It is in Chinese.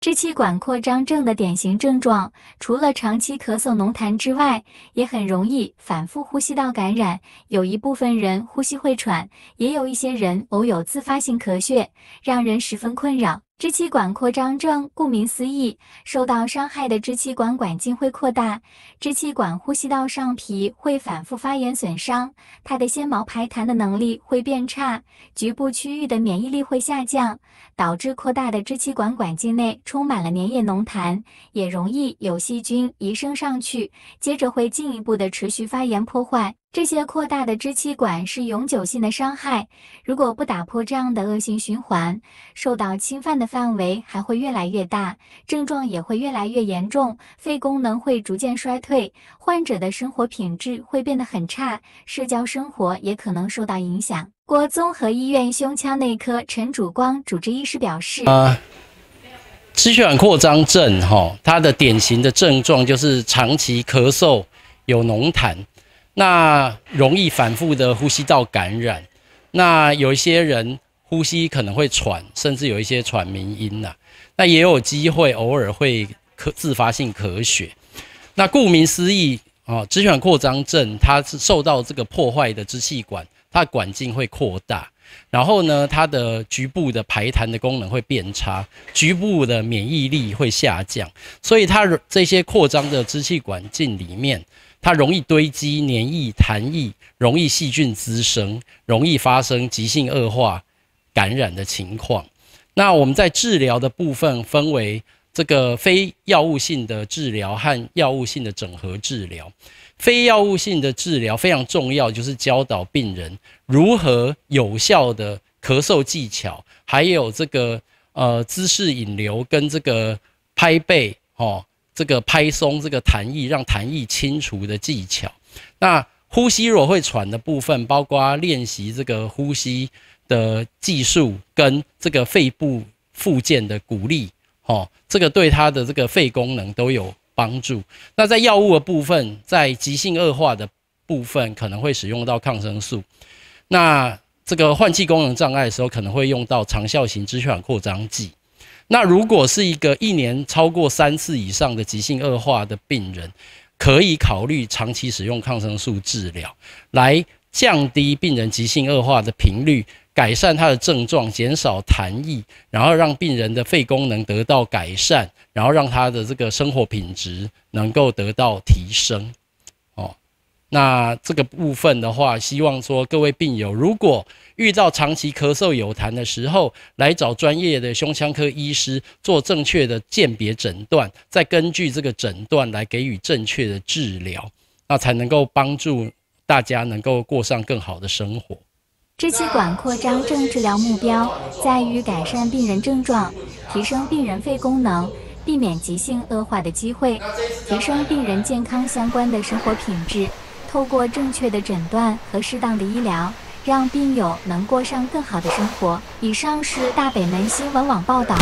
支气管扩张症的典型症状，除了长期咳嗽、浓痰之外，也很容易反复呼吸道感染。有一部分人呼吸会喘，也有一些人偶有自发性咳血，让人十分困扰。支气管扩张症顾名思义，受到伤害的支气管管径会扩大，支气管呼吸道上皮会反复发炎损伤，它的纤毛排痰的能力会变差，局部区域的免疫力会下降，导致扩大的支气管管径内充满了粘液浓痰，也容易有细菌移生上去，接着会进一步的持续发炎破坏。这些扩大的支气管是永久性的伤害，如果不打破这样的恶性循环，受到侵犯的范围还会越来越大，症状也会越来越严重，肺功能会逐渐衰退，患者的生活品质会变得很差，社交生活也可能受到影响。国综合医院胸腔内科陈曙光主治医师表示，支气管扩张症它的典型的症状就是长期咳嗽，有浓痰，那容易反复的呼吸道感染，那有一些人呼吸可能会喘，甚至有一些喘鸣音那也有机会偶尔会自发性咳血。那顾名思义支气管扩张症它是受到这个破坏的支气管，它的管径会扩大，然后呢，它的局部的排痰的功能会变差，局部的免疫力会下降，所以它这些扩张的支气管径里面，它容易堆积黏液、痰液，容易细菌滋生，容易发生急性恶化感染的情况。那我们在治疗的部分分为这个非药物性的治疗和药物性的整合治疗。非药物性的治疗非常重要，就是教导病人如何有效的咳嗽技巧，还有这个姿势引流跟这个拍背这个拍松这个痰液，让痰液清除的技巧。那呼吸如果会喘的部分，包括练习这个呼吸的技术跟这个肺部复健的鼓励，这个对他的这个肺功能都有帮助。那在药物的部分，在急性恶化的部分可能会使用到抗生素。那这个换气功能障碍的时候，可能会用到长效型支气管扩张剂。那如果是一个1年超过3次以上的急性恶化的病人，可以考虑长期使用抗生素治疗，来降低病人急性恶化的频率，改善他的症状，减少痰液，然后让病人的肺功能得到改善，然后让他的这个生活品质能够得到提升。那这个部分的话，希望说各位病友如果遇到长期咳嗽有痰的时候，来找专业的胸腔科医师做正确的鉴别诊断，再根据这个诊断来给予正确的治疗，那才能够帮助大家能够过上更好的生活。支气管扩张症治疗目标在于改善病人症状，提升病人肺功能，避免急性恶化的机会，提升病人健康相关的生活品质。透过正确的诊断和适当的医疗，让病友能过上更好的生活。以上是大北门新闻网报道。